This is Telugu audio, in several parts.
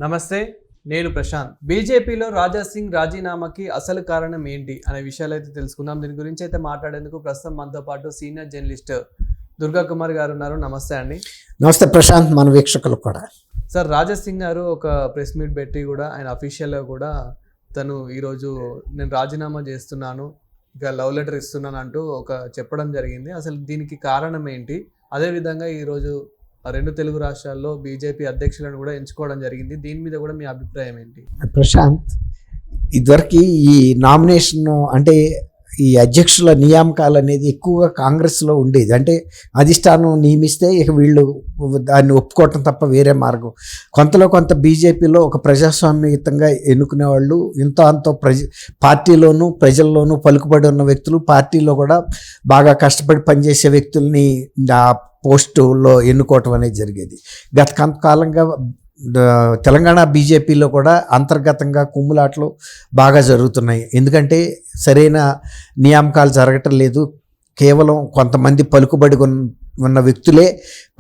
నమస్తే, నేను ప్రశాంత్. బీజేపీలో రాజా సింగ్ రాజీనామాకి అసలు కారణం ఏంటి అనే విషయాలు అయితే తెలుసుకుందాం. దీని గురించి అయితే మాట్లాడేందుకు ప్రస్తుతం మనతో పాటు సీనియర్ జర్నలిస్ట్ దుర్గా కుమార్ గారు ఉన్నారు. నమస్తే అండి. నమస్తే ప్రశాంత్, మన వీక్షకులు కూడా. సార్, రాజా సింగ్ గారు ఒక ప్రెస్ మీట్ పెట్టి కూడా ఆయన అఫీషియల్గా కూడా తను ఈరోజు నేను రాజీనామా చేస్తున్నాను, ఇక లవ్ లెటర్ ఇస్తున్నాను అంటూ చెప్పడం జరిగింది. అసలు దీనికి కారణం ఏంటి? అదేవిధంగా ఈరోజు రెండు తెలుగు రాష్ట్రాల్లో బీజేపీ అధ్యక్షులను కూడా ఎంచుకోవడం జరిగింది. దీని మీద కూడా మీ అభిప్రాయం ఏంటి? ప్రశాంత్, ఇదివరకు ఈ నామినేషన్ అంటే ఈ అధ్యక్షుల నియామకాలు అనేది ఎక్కువగా కాంగ్రెస్లో ఉండేది. అంటే అధిష్టానం నియమిస్తే ఇక వీళ్ళు దాన్ని ఒప్పుకోవటం తప్ప వేరే మార్గం. కొంతలో కొంత బీజేపీలో ఒక ప్రజాస్వామ్యయుతంగా ఎన్నుకునే వాళ్ళు అంతో పార్టీలోనూ ప్రజల్లోనూ పలుకుబడి ఉన్న వ్యక్తులు, పార్టీలో కూడా బాగా కష్టపడి పనిచేసే వ్యక్తుల్ని ఆ పోస్టులో ఎన్నుకోవటం అనేది జరిగేది. గత కొంతకాలంగా తెలంగాణ బీజేపీలో కూడా అంతర్గతంగా కుమ్ములాట్లు బాగా జరుగుతున్నాయి. ఎందుకంటే సరైన నియామకాలు జరగటం లేదు. కేవలం కొంతమంది పలుకుబడి ఉన్న వ్యక్తులే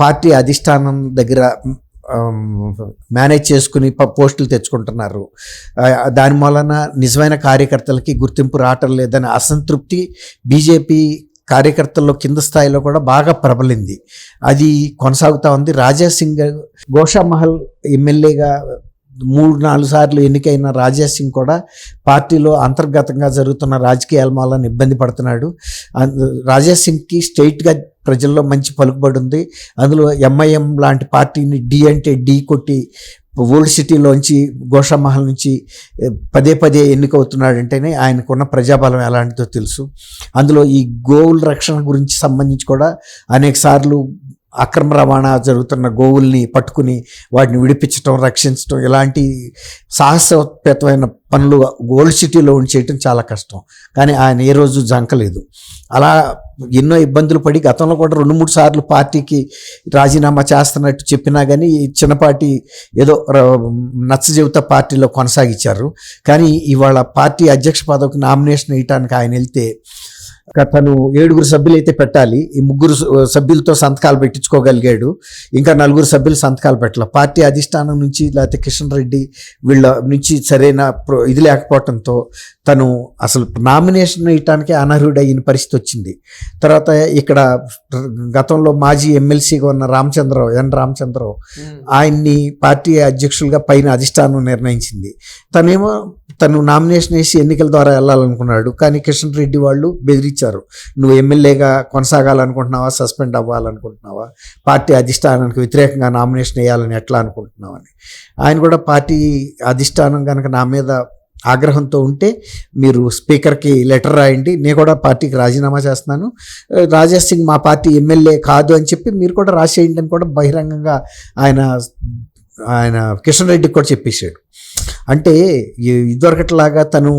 పార్టీ అధిష్టానం దగ్గర మేనేజ్ చేసుకుని పోస్టులు తెచ్చుకుంటున్నారు. దాని వలన నిజమైన కార్యకర్తలకి గుర్తింపు రావటం లేదని అసంతృప్తి బీజేపీ కార్యకర్తల్లో కింద స్థాయిలో కూడా బాగా ప్రబలింది. అది కొనసాగుతూ ఉంది. రాజా సింగ్ గోషామహల్ ఎమ్మెల్యేగా 3-4 సార్లు ఎన్నికైన రాజా సింగ్ కూడా పార్టీలో అంతర్గతంగా జరుగుతున్న రాజకీయాల వల్ల ఇబ్బంది పడుతున్నాడు. రాజా సింగ్కి స్ట్రైట్గా ప్రజల్లో మంచి పలుకుబడి ఉంది. అందులో ఎంఐఎం లాంటి పార్టీని డి అంటే డి కొట్టి ఓల్డ్ సిటీలోంచి గోషామహల్ నుంచి పదే ఎన్నికవుతున్నాడంటేనే ఆయనకున్న ప్రజాబలం ఎలాంటిదో తెలుసు. అందులో ఈ గోవుల రక్షణ గురించి సంబంధించి కూడా అనేక సార్లు అక్రమ రవాణా జరుగుతున్న గోవుల్ని పట్టుకుని వాటిని విడిపించడం, రక్షించడం, ఇలాంటి సాహసోపేతమైన పనులు ఓల్డ్ సిటీలో చేయటం చాలా కష్టం. కానీ ఆయన ఏ రోజు జంకలేదు. అలా ఎన్నో ఇబ్బందులు పడి గతంలో కూడా 2-3 సార్లు పార్టీకి రాజీనామా చేస్తున్నట్టు చెప్పినా కానీ చిన్నపాటి ఏదో నచ్చజెబుతా పార్టీలో కొనసాగించారు. కానీ ఇవాళ పార్టీ అధ్యక్ష పదవికి నామినేషన్ వేయటానికి ఆయన వెళ్తే తను 7 సభ్యులు అయితే పెట్టాలి. ఈ 3 సభ్యులతో సంతకాలు పెట్టించుకోగలిగాడు. ఇంకా 4 సభ్యులు సంతకాలు పెట్టాలి. పార్టీ అధిష్టానం నుంచి లేకపోతే కిషన్ రెడ్డి వీళ్ళ నుంచి సరైన ఇది లేకపోవడంతో తను అసలు నామినేషన్ వేయటానికి అనర్హుడైన పరిస్థితి వచ్చింది. తర్వాత ఇక్కడ గతంలో మాజీ ఎమ్మెల్సీగా ఉన్న ఎన్ రామచంద్రరావు ఆయన్ని పార్టీ అధ్యక్షులుగా పైన అధిష్టానం నిర్ణయించింది. తను నామినేషన్ వేసి ఎన్నికల ద్వారా వెళ్ళాలనుకున్నాడు. కానీ కిషన్ రెడ్డి వాళ్ళు బెదిరించారు, నువ్వు ఎమ్మెల్యేగా కొనసాగాలనుకుంటున్నావా, సస్పెండ్ అవ్వాలనుకుంటున్నావా, పార్టీ అధిష్టానానికి వ్యతిరేకంగా నామినేషన్ వేయాలని ఎట్లా అనుకుంటున్నావని. ఆయన కూడా పార్టీ అధిష్టానం కనుక నా మీద ఆగ్రహంతో ఉంటే మీరు స్పీకర్కి లెటర్ రాయండి, నేను కూడా పార్టీకి రాజీనామా చేస్తున్నాను, రాజా సింగ్ మా పార్టీ ఎమ్మెల్యే కాదు అని చెప్పి మీరు కూడా రాసేయండి అని కూడా బహిరంగంగా ఆయన కిషన్ రెడ్డికి కూడా చెప్పేశాడు. అంటే ఇదివరకట్లాగా తను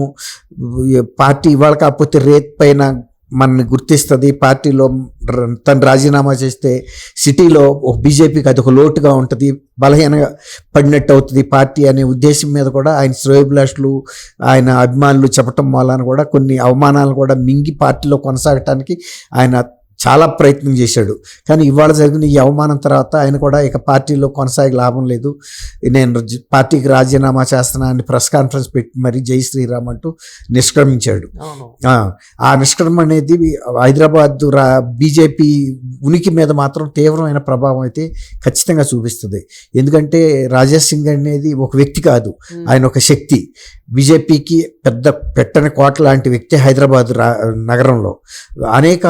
పార్టీ ఇవాళ కాకపోతే రేట్ పైన మనని గుర్తిస్తుంది, పార్టీలో తను రాజీనామా చేస్తే సిటీలో బీజేపీకి అది ఒక లోటుగా ఉంటుంది, బలహీనంగా పడినట్టు అవుతుంది పార్టీ అనే ఉద్దేశం మీద కూడా ఆయన శ్రేయోభిలాషులు, ఆయన అభిమానులు చెప్పటం వలన కూడా కొన్ని అవమానాలు కూడా మింగి పార్టీలో కొనసాగటానికి ఆయన చాలా ప్రయత్నం చేశాడు. కానీ ఇవాళ జరిగిన ఈ అవమానం తర్వాత ఆయన కూడా ఇక పార్టీలో కొనసాగే లాభం లేదు, నేను పార్టీకి రాజీనామా చేస్తున్నా అని ప్రెస్ కాన్ఫరెన్స్ పెట్టి మరి జై శ్రీరామ్ అంటూ నిష్క్రమించాడు. ఆ నిష్క్రమణ అనేది హైదరాబాద్ బీజేపీ ఉనికి మీద మాత్రం తీవ్రమైన ప్రభావం అయితే ఖచ్చితంగా చూపిస్తుంది. ఎందుకంటే రాజా సింగ్ అనేది ఒక వ్యక్తి కాదు, ఆయన ఒక శక్తి. బీజేపీకి పెద్ద పెట్టని కోట లాంటి వ్యక్తి హైదరాబాద్ నగరంలో. అనేక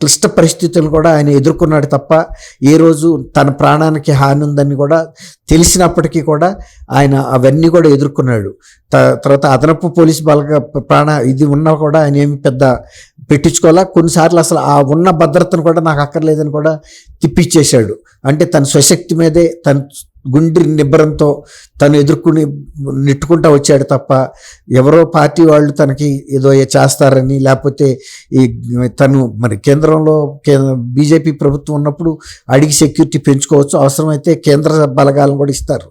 క్లిష్ట పరిస్థితులు కూడా ఆయన ఎదుర్కొన్నాడు తప్ప ఏ రోజు తన ప్రాణానికి హాని ఉందని కూడా తెలిసినప్పటికీ కూడా ఆయన అవన్నీ కూడా ఎదుర్కొన్నాడు. తర్వాత అదనపు పోలీసు ఇది ఉన్నా కూడా ఆయన ఏమి పెద్ద పెట్టించుకోవాలా. కొన్నిసార్లు అసలు ఆ ఉన్న భద్రతను కూడా నాకు అక్కర్లేదని కూడా తిప్పిచ్చేశాడు. అంటే తన స్వశక్తి మీదే తన గుండె నిబ్బరంతో తను ఎదుర్కొని నెట్టుకుంటూ వచ్చాడు తప్ప ఎవరో పార్టీ వాళ్ళు తనకి ఏదో చేస్తారని, లేకపోతే తను మరి కేంద్రంలో బీజేపీ ప్రభుత్వం ఉన్నప్పుడు అడిగి సెక్యూరిటీ పెంచుకోవచ్చు, అవసరమైతే కేంద్ర బలగాలను కూడా ఇస్తారు,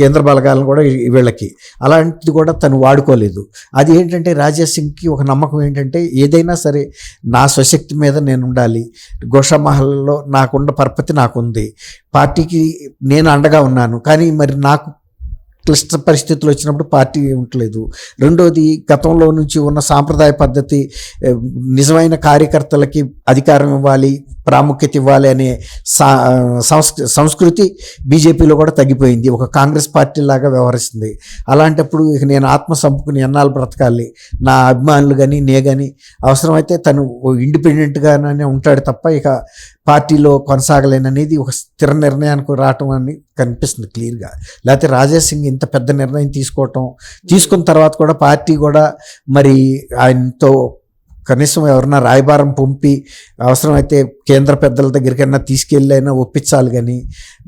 కేంద్ర బలగాలను కూడా వీళ్ళకి. అలాంటిది కూడా తను వాడుకోలేదు. అది ఏంటంటే రాజా సింగ్కి ఒక నమ్మకం ఏంటంటే ఏదైనా సరే నా స్వశక్తి మీద నేను ఉండాలి, గోషామహల్లో నాకున్న పరపతి నాకుంది, పార్టీకి నేను అండగా ఉన్నాను, కానీ మరి నాకు క్లిష్ట పరిస్థితులు వచ్చినప్పుడు పార్టీ ఉండలేదు. రెండోది, గతంలో నుంచి ఉన్న సాంప్రదాయ పద్ధతి, నిజమైన కార్యకర్తలకి అధికారం ఇవ్వాలి, ప్రాముఖ్యత ఇవ్వాలి అనే సంస్కృతి బీజేపీలో కూడా తగ్గిపోయింది. ఒక కాంగ్రెస్ పార్టీ లాగా వ్యవహరిస్తుంది. అలాంటప్పుడు ఇక నేను ఆత్మ సంపుకుని ఎన్నాళ్ళు బ్రతకాలి, నా అభిమానులు కానీ నే కానీ, అవసరమైతే తను ఇండిపెండెంట్గానే ఉంటాడు తప్ప ఇక పార్టీలో కొనసాగలేననేది ఒక స్థిర నిర్ణయానికి రావటం అని కనిపిస్తుంది క్లియర్గా. లేకపోతే రాజేష్ సింగ్ ఇంత పెద్ద నిర్ణయం తీసుకున్న తర్వాత కూడా పార్టీ కూడా మరి ఆయనతో కనీసం ఎవరన్నా రాయబారం పంపి అవసరమైతే కేంద్ర పెద్దల దగ్గరికైనా తీసుకెళ్ళైనా ఒప్పించాలి. కానీ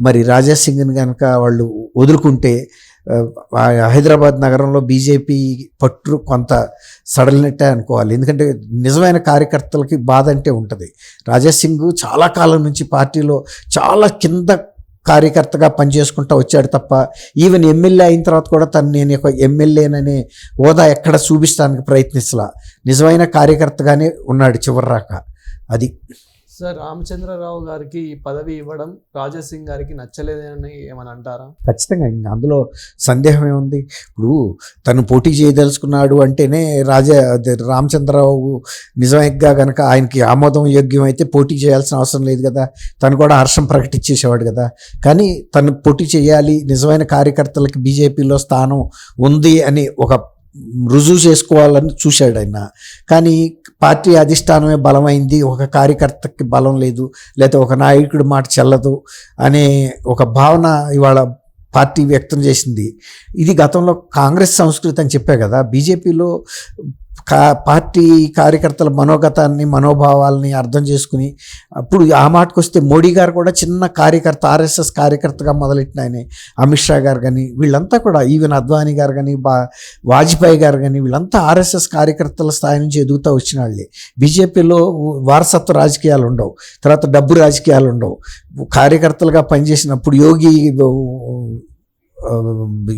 మరి రాజేష్ సింగ్ని కనుక వాళ్ళు వదులుకుంటే హైదరాబాద్ నగరంలో బీజేపీ పట్టు కొంత సడలినట్టే అనుకోవాలి. ఎందుకంటే నిజమైన కార్యకర్తలకి బాధ అంటే ఉంటుంది. రాజేష్ సింగ్ చాలా కాలం నుంచి పార్టీలో చాలా కింద కార్యకర్తగా పనిచేసుకుంటూ వచ్చాడు తప్ప ఈవెన్ ఎమ్మెల్యే అయిన తర్వాత కూడా తను నేను ఒక ఎమ్మెల్యేననే హోదా ఎక్కడ చూపించడానికి ప్రయత్నించలా. నిజమైన కార్యకర్తగానే ఉన్నాడు చివరిరాక. అది సార్, రామచంద్రరావు గారికి ఈ పదవి ఇవ్వడం రాజేష్ సింగ్ గారికి నచ్చలేదని ఏమని అంటారా? ఖచ్చితంగా, ఇంకా అందులో సందేహం ఏముంది. ఇప్పుడు తను పోటీ చేయదలుచుకున్నాడు అంటేనే రామచంద్రరావు నిజంగా కనుక ఆయనకి ఆమోదం యోగ్యం అయితే పోటీ చేయాల్సిన అవసరం లేదు కదా. తను కూడా హర్షం ప్రకటించేసేవాడు కదా. కానీ తను పోటీ చేయాలి, నిజమైన కార్యకర్తలకి బీజేపీలో స్థానం ఉంది అని ఒక రుజువు చేసుకోవాలని చూశాడు ఆయన. కానీ పార్టీ అధిష్టానమే బలమైంది, ఒక కార్యకర్తకి బలం లేదు, లేకపోతే ఒక నాయకుడి మాట చెల్లదు అనే ఒక భావన ఇవాళ పార్టీ వ్యక్తం చేసింది. ఇది గతంలో కాంగ్రెస్ సంస్కృతి అని చెప్పే కదా. బీజేపీలో పార్టీ కార్యకర్తల మనోగతాన్ని, మనోభావాలని అర్థం చేసుకుని, అప్పుడు ఆ మాటకు వస్తే మోడీ గారు కూడా చిన్న కార్యకర్త, ఆర్ఎస్ఎస్ కార్యకర్తగా మొదలెట్టిన ఆయన, అమిత్ షా గారు కానీ వీళ్ళంతా కూడా, ఈవెన్ అద్వానీ గారు కానీ వాజ్పేయి గారు కానీ వీళ్ళంతా ఆర్ఎస్ఎస్ కార్యకర్తల స్థాయి నుంచి ఎదుగుతూ వచ్చిన వాళ్ళే. బీజేపీలో వారసత్వ రాజకీయాలు ఉండవు, తర్వాత డబ్బు రాజకీయాలు ఉండవు. కార్యకర్తలుగా పనిచేసినప్పుడు యోగి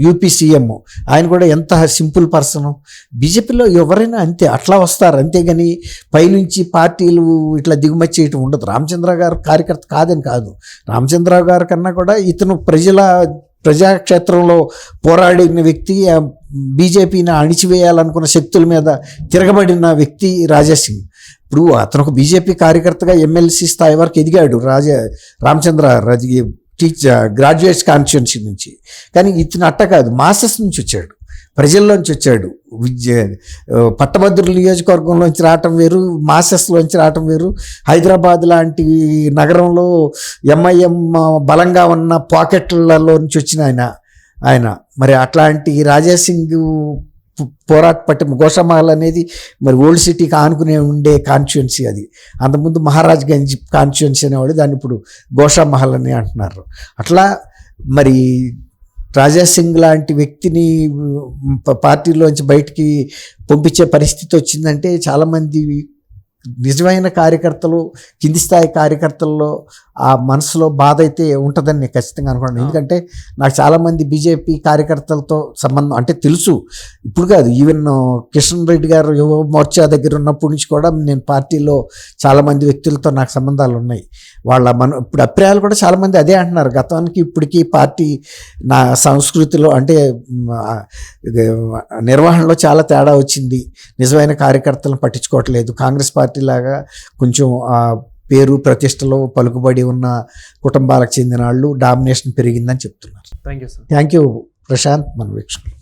యూపీ సీఎం ఆయన కూడా ఎంత సింపుల్ పర్సను. బీజేపీలో ఎవరైనా అంతే, అట్లా వస్తారు. అంతేగాని పైనుంచి పార్టీలు ఇట్లా దిగుమతి చేయటం ఉండదు. రామచంద్రరావు గారు కార్యకర్త కాదని కాదు, రామచంద్రరావు గారి కన్నా కూడా ఇతను ప్రజాక్షేత్రంలో పోరాడిన వ్యక్తి, బీజేపీని అణిచివేయాలనుకున్న శక్తుల మీద తిరగబడిన వ్యక్తి రాజేష్ సింగ్. ఇప్పుడు అతను ఒక బీజేపీ కార్యకర్తగా ఎమ్మెల్సీ స్థాయి వరకు ఎదిగాడు రామచంద్ర గ్రాడ్యుయేట్స్ కాన్స్టిట్యున్సీ నుంచి. కానీ ఇతను అట్ట కాదు, మాసెస్ నుంచి వచ్చాడు, ప్రజల్లోంచి వచ్చాడు. పట్టభద్రుల నియోజకవర్గంలోంచి రావటం వేరు, మాసెస్లోంచి రావటం వేరు. హైదరాబాద్ లాంటి నగరంలో ఎంఐఎం బలంగా ఉన్న పాకెట్లలో నుంచి వచ్చిన ఆయన మరి అట్లాంటి రాజేష్ సింగ్ పోరాట పట్టిన గోషామహల్ అనేది మరి ఓల్డ్ సిటీకి ఆనుకునే ఉండే కాన్స్టిట్యున్సీ. అది అంతకుముందు మహారాజ్ గంజ్ కాన్స్టిట్యున్సీ అనేవాడు, దాన్ని ఇప్పుడు గోషామహల్ అని అంటున్నారు. అట్లా మరి రాజేష్ సింగ్ లాంటి వ్యక్తిని పార్టీలోంచి బయటికి పంపించే పరిస్థితి వచ్చిందంటే చాలామంది నిజమైన కార్యకర్తలు, కింది స్థాయి కార్యకర్తల్లో ఆ మనసులో బాధ అయితే ఉంటుందని నేను ఖచ్చితంగా అనుకున్నాను. ఎందుకంటే నాకు చాలామంది బీజేపీ కార్యకర్తలతో సంబంధం అంటే తెలుసు. ఇప్పుడు కాదు, ఈవెన్ కిషన్ రెడ్డి గారు యువ మోర్చా దగ్గర ఉన్నప్పటి నుంచి కూడా నేను పార్టీలో చాలామంది వ్యక్తులతో నాకు సంబంధాలు ఉన్నాయి. ఇప్పుడు అభిప్రాయాలు కూడా చాలామంది అదే అంటున్నారు. గతానికి ఇప్పటికీ పార్టీ నా సంస్కృతిలో అంటే నిర్వహణలో చాలా తేడా వచ్చింది, నిజమైన కార్యకర్తలను పట్టించుకోవట్లేదు. కాంగ్రెస్ పార్టీ లాగా కొంచెం పేరు ప్రతిష్టలో పలుకుబడి ఉన్న కుటుంబాలకు చెందిన వాళ్ళు డామినేషన్ పెరిగిందని చెప్తున్నారు. Thank you sir. Thank you Prashant, మన వీక్షకులు.